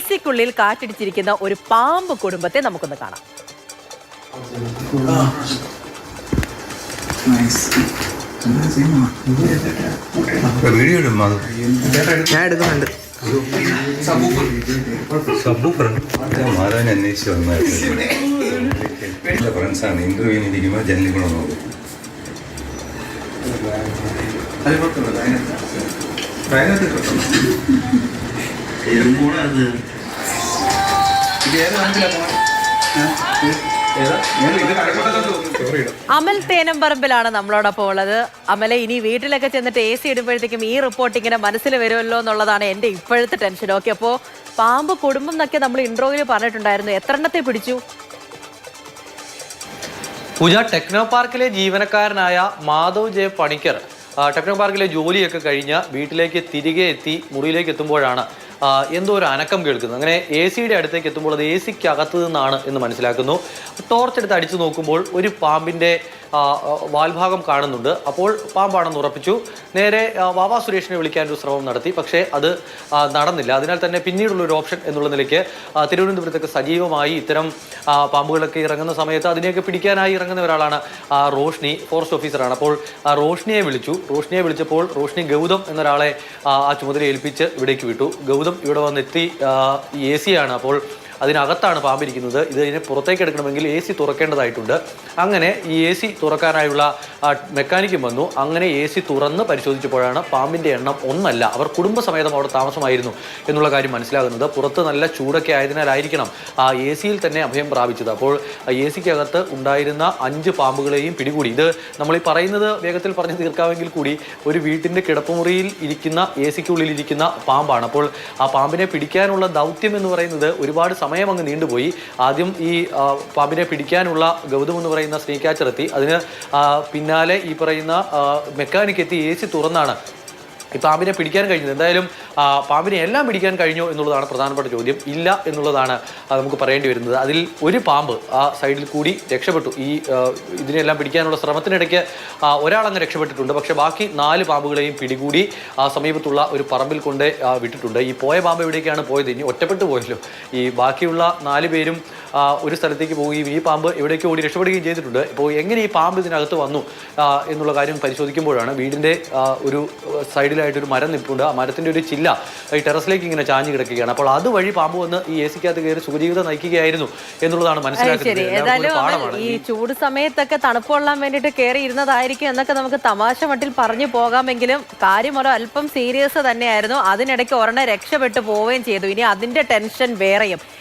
സിക്കുള്ളിൽ കാറ്റിടിച്ചിരിക്കുന്ന ഒരു പാമ്പ് കുടുംബത്തെ നമുക്കൊന്ന് കാണാം. ഫ്രണ്ട്സാണ് ഇന്റർവ്യൂവിന് ഇരിക്കുമ്പോൾ ജനലിൽ കൂടെ നോക്കും. അമൽ തേനമ്പറമ്പിലാണ് നമ്മളോടൊപ്പം ഉള്ളത്. അമലെ, ഇനി വീട്ടിലൊക്കെ ചെന്നിട്ട് സി ഇടുമ്പോഴത്തേക്കും ഈ റിപ്പോർട്ട് ഇങ്ങനെ മനസ്സിൽ വരുമല്ലോ എന്നുള്ളതാണ് എന്റെ ഇപ്പോഴത്തെ ടെൻഷൻ. ഓക്കെ, അപ്പോ പാമ്പ് കുടുംബം എന്നൊക്കെ നമ്മൾ ഇൻട്രോയിൽ പറഞ്ഞിട്ടുണ്ടായിരുന്നു. എത്ര എണ്ണത്തെ പിടിച്ചു? പൂജ, ടെക്നോ പാർക്കിലെ ജീവനക്കാരനായ മാധവ് ജെ പണിക്കർ ടെക്നോ പാർക്കിലെ ജോലിയൊക്കെ കഴിഞ്ഞ് വീട്ടിലേക്ക് തിരികെ എത്തി മുറിയിലേക്ക് എത്തുമ്പോഴാണ് എന്തോ ഒരു അനക്കം കേൾക്കുന്നത്. അങ്ങനെ സിയുടെ അടുത്തേക്ക് എത്തുമ്പോൾ അത് സിക്ക് അകത്ത് നിന്നാണ് എന്ന് മനസ്സിലാക്കുന്നു. ടോർച്ച് എടുത്ത് അടിച്ചു നോക്കുമ്പോൾ ഒരു പാമ്പിൻ്റെ വാൽഭാഗം കാണുന്നുണ്ട്. അപ്പോൾ പാമ്പാണെന്ന് ഉറപ്പിച്ചു. നേരെ വാവാ സുരേഷിനെ വിളിക്കാനൊരു ശ്രമം നടത്തി, പക്ഷേ അത് നടന്നില്ല. അതിനാൽ തന്നെ പിന്നീടുള്ളൊരു ഓപ്ഷൻ എന്നുള്ള നിലയ്ക്ക് തിരുവനന്തപുരത്തൊക്കെ സജീവമായി ഇത്തരം പാമ്പുകളൊക്കെ ഇറങ്ങുന്ന സമയത്ത് അതിനെയൊക്കെ പിടിക്കാനായി ഇറങ്ങുന്ന ഒരാളാണ് റോഷ്നി, ഫോറസ്റ്റ് ഓഫീസറാണ്. അപ്പോൾ റോഷ്നിയെ വിളിച്ചപ്പോൾ റോഷ്നി ഗൗതം എന്നൊരാളെ ആ ചുമതല ഏൽപ്പിച്ച് ഇവിടേക്ക് വിട്ടു. ഗൗതം ഇവിടെ വന്നെത്തി. സിയാണ്. അപ്പോൾ അതിനകത്താണ് പാമ്പിരിക്കുന്നത്. ഇതിനെ പുറത്തേക്ക് എടുക്കണമെങ്കിൽ സി തുറക്കേണ്ടതായിട്ടുണ്ട്. അങ്ങനെ ഈ സി തുറക്കാനായുള്ള മെക്കാനിക്കും വന്നു. അങ്ങനെ സി തുറന്ന് പരിശോധിച്ചപ്പോഴാണ് പാമ്പിൻ്റെ എണ്ണം ഒന്നല്ല, അവർ കുടുംബസമേതം അവിടെ താമസമായിരുന്നു എന്നുള്ള കാര്യം മനസ്സിലാകുന്നത്. പുറത്ത് നല്ല ചൂടൊക്കെ ആയതിനാലായിരിക്കണം സിയിൽ തന്നെ അഭയം പ്രാപിച്ചത്. അപ്പോൾ സിക്കകത്ത് ഉണ്ടായിരുന്ന 5 പാമ്പുകളെയും പിടികൂടി. ഇത് നമ്മൾ ഈ പറയുന്നത് വേഗത്തിൽ പറഞ്ഞു തീർക്കാമെങ്കിൽ കൂടി ഒരു വീട്ടിൻ്റെ കിടപ്പുമുറിയിൽ ഇരിക്കുന്ന സിക്കുള്ളിൽ ഇരിക്കുന്ന പാമ്പാണ്. അപ്പോൾ ആ പാമ്പിനെ പിടിക്കാനുള്ള ദൗത്യം എന്ന് പറയുന്നത് ഒരുപാട് സമയം അങ്ങ് നീണ്ടുപോയി. ആദ്യം ഈ പാമ്പിനെ പിടിക്കാനുള്ള ഗൗതം എന്ന് പറയുന്ന സ്നേക്ക് ക്യാച്ചർ എത്തി. അതിന് പിന്നാലെ ഈ പറയുന്ന മെക്കാനിക് എത്തി. സി തുറന്നാണ് ഈ പാമ്പിനെ പിടിക്കാൻ കഴിഞ്ഞത്. എന്തായാലും പാമ്പിനെ എല്ലാം പിടിക്കാൻ കഴിഞ്ഞോ എന്നുള്ളതാണ് പ്രധാനപ്പെട്ട ചോദ്യം. ഇല്ല എന്നുള്ളതാണ് നമുക്ക് പറയേണ്ടി വരുന്നത്. അതിൽ ഒരു പാമ്പ് ആ സൈഡിൽ കൂടി രക്ഷപ്പെട്ടു. ഇതിനെല്ലാം പിടിക്കാനുള്ള ശ്രമത്തിനിടയ്ക്ക് ഒരാളങ്ങ് രക്ഷപ്പെട്ടിട്ടുണ്ട്. പക്ഷേ ബാക്കി 4 പാമ്പുകളെയും പിടികൂടി സമീപത്തുള്ള ഒരു പറമ്പിൽ കൊണ്ട് വിട്ടിട്ടുണ്ട്. ഈ പോയ പാമ്പ് എവിടേക്കാണ് പോയത്? ഇനി ഒറ്റപ്പെട്ടു പോയല്ലോ. ഈ ബാക്കിയുള്ള 4 പേരും ഒരു സ്ഥലത്തേക്ക് പോവുകയും ഈ പാമ്പ് എവിടേക്ക് ഓടി രക്ഷപ്പെടുകയും ചെയ്തിട്ടുണ്ട്. ഇപ്പോൾ എങ്ങനെ ഈ പാമ്പ് ഇതിനകത്ത് വന്നു എന്നുള്ള കാര്യം പരിശോധിക്കുമ്പോഴാണ് വീടിൻ്റെ ഒരു സൈഡിലായിട്ടൊരു മരം നിൽപ്പുണ്ട്. ആ മരത്തിൻ്റെ ഒരു ചില്ല ഈ ടെറസിലേക്ക് ഇങ്ങനെ ചാഞ്ഞു കിടക്കുകയാണ്. അപ്പോൾ അതുവഴി പാമ്പ് വന്ന് ഈ സിക്കകത്ത് കയറി സുഖജീവിതം നയിക്കുകയായിരുന്നു എന്നുള്ളതാണ് മനസ്സിലാക്കുന്നത്. ഈ ചൂട് സമയത്തൊക്കെ തണുപ്പ് കൊള്ളാൻ വേണ്ടിയിട്ട് കയറി ഇരുന്നതായിരിക്കും എന്നൊക്കെ നമുക്ക് തമാശ മട്ടിൽ പറഞ്ഞു പോകാമെങ്കിലും കാര്യം ഒരു അല്പം സീരിയസ് തന്നെയായിരുന്നു. അതിനിടയ്ക്ക് ഒരെണ്ണം രക്ഷപ്പെട്ടു പോവുകയും ചെയ്തു. ഇനി അതിന്റെ ടെൻഷൻ വേറെയും.